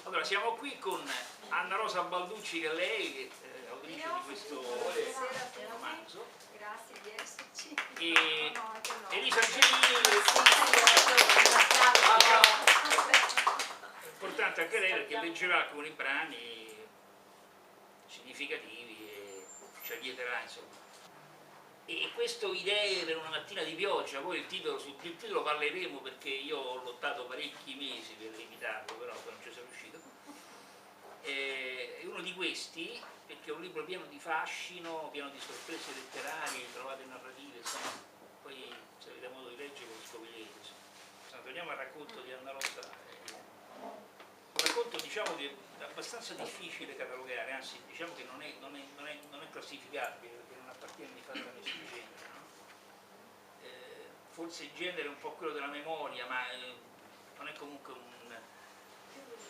Allora, siamo qui con Anna Rosa Balducci, che è lei, che è autrice di questo romanzo. Grazie di esserci. E Elisa Angelini. È importante anche lei perché leggerà alcuni brani significativi e ci allieterà, insomma. E questo Idee per una mattina di pioggia, poi sul titolo parleremo perché io ho lottato parecchi mesi per limitarlo, però poi non ci sono riuscito. È uno di questi, perché è un libro pieno di fascino, pieno di sorprese letterarie, trovate narrative, insomma, poi se avete modo di leggere lo scoprirete. Insomma, torniamo al racconto di Anna Rosa. Un racconto, diciamo, che è abbastanza difficile catalogare, anzi diciamo che non è classificabile perché non appartiene di fatto a nessun genere, no? Forse il genere è un po' quello della memoria, ma non è comunque un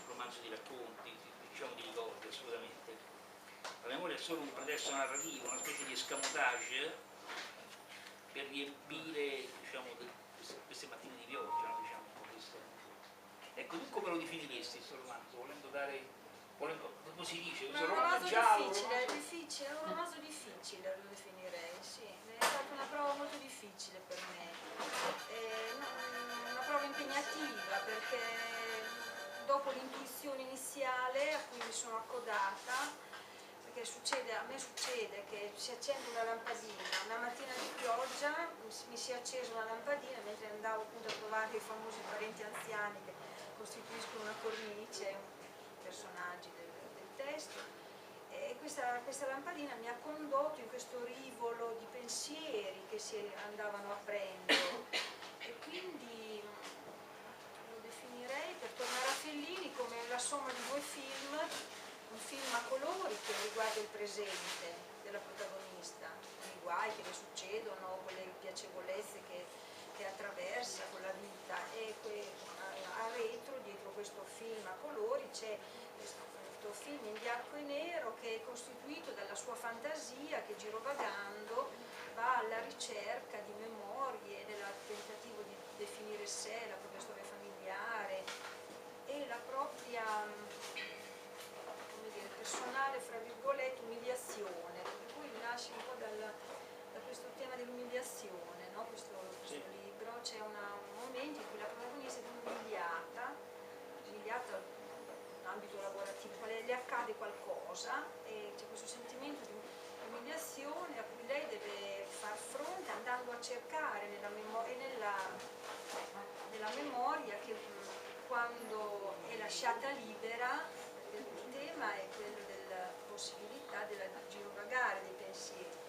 romanzo di racconti, diciamo di ricordi, assolutamente. La memoria è solo un pretesto narrativo, una specie di escamotage per riempire, diciamo, queste mattine di pioggia, no? Diciamo, un po' questo. Ecco, tu come lo definiresti questo romanzo? Come si dice? È un romanzo difficile, è un romanzo difficile lo definirei, sì. È stata una prova molto difficile per me, una prova impegnativa perché dopo l'intuizione iniziale a cui mi sono accodata, perché a me succede che si accende una lampadina, una mattina di pioggia mi si è accesa una lampadina mentre andavo appunto a trovare i famosi parenti anziani che costituiscono una cornice, personaggi del testo, e questa lampadina mi ha condotto in questo rivolo di pensieri che si andavano aprendo e quindi lo definirei, per tornare a Fellini, come la somma di due film, un film a colori che riguarda il presente della protagonista, i guai che le succedono, quelle piacevolezze che attraversa con la vita, e a retro, dietro questo film a colori, c'è questo film in bianco e nero che è costituito dalla sua fantasia che, girovagando, va alla ricerca di memorie, nel tentativo di definire sé, la propria storia familiare e la propria, come dire, personale, fra virgolette, umiliazione, per cui nasce un po' da questo tema dell'umiliazione, no? Questo libro, c'è un momento in cui la protagonista è umiliata in ambito lavorativo, le accade qualcosa e c'è questo sentimento di umiliazione a cui lei deve far fronte andando a cercare nella memoria che quando è lasciata libera, il tema è quello della possibilità del girovagare dei pensieri.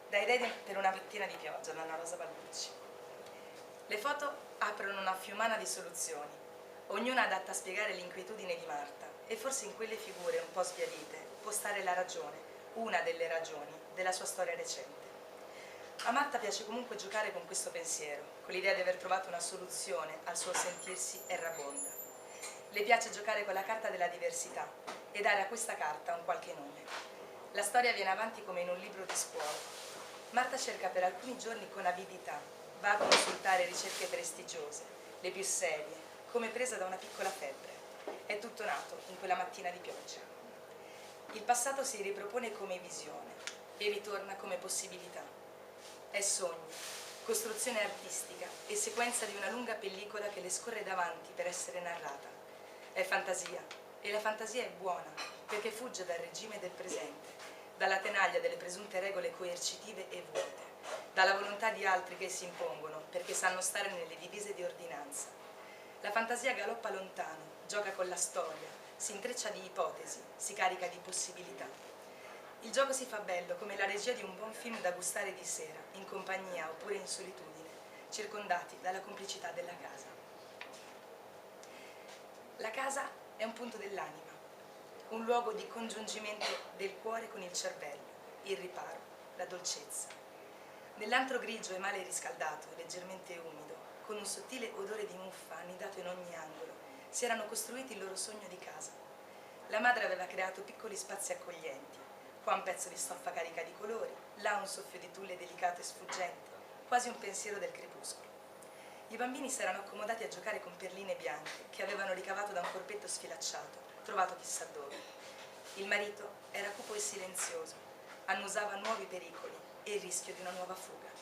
Da Idee per una mattina di pioggia, da Anna Rosa Balducci. Le foto aprono una fiumana di soluzioni, ognuna adatta a spiegare l'inquietudine di Marta, e forse in quelle figure un po' sbiadite può stare la ragione, una delle ragioni, della sua storia recente. A Marta piace comunque giocare con questo pensiero, con l'idea di aver trovato una soluzione al suo sentirsi errabonda. Le piace giocare con la carta della diversità e dare a questa carta un qualche nome. La storia viene avanti come in un libro di scuola. Marta cerca per alcuni giorni con avidità, va a consultare ricerche prestigiose, le più serie, come presa da una piccola febbre. È tutto nato in quella mattina di pioggia. Il passato si ripropone come visione e ritorna come possibilità. È sogno, costruzione artistica e sequenza di una lunga pellicola che le scorre davanti per essere narrata. È fantasia, e la fantasia è buona perché fugge dal regime del presente, dalla tenaglia delle presunte regole coercitive e vuote, dalla volontà di altri che si impongono perché sanno stare nelle divise di ordinanza. La fantasia galoppa lontano, gioca con la storia, si intreccia di ipotesi, si carica di possibilità. Il gioco si fa bello come la regia di un buon film da gustare di sera, in compagnia oppure in solitudine, circondati dalla complicità della casa. La casa è un punto dell'anima, un luogo di congiungimento del cuore con il cervello, il riparo, la dolcezza. Nell'antro grigio e male riscaldato, leggermente umido, con un sottile odore di muffa annidato in ogni angolo, si erano costruiti il loro sogno di casa. La madre aveva creato piccoli spazi accoglienti, qua un pezzo di stoffa carica di colori, là un soffio di tulle delicato e sfuggente, quasi un pensiero del crepuscolo. I bambini si erano accomodati a giocare con perline bianche che avevano ricavato da un corpetto sfilacciato, trovato chissà dove. Il marito era cupo e silenzioso, annusava nuovi pericoli e il rischio di una nuova fuga.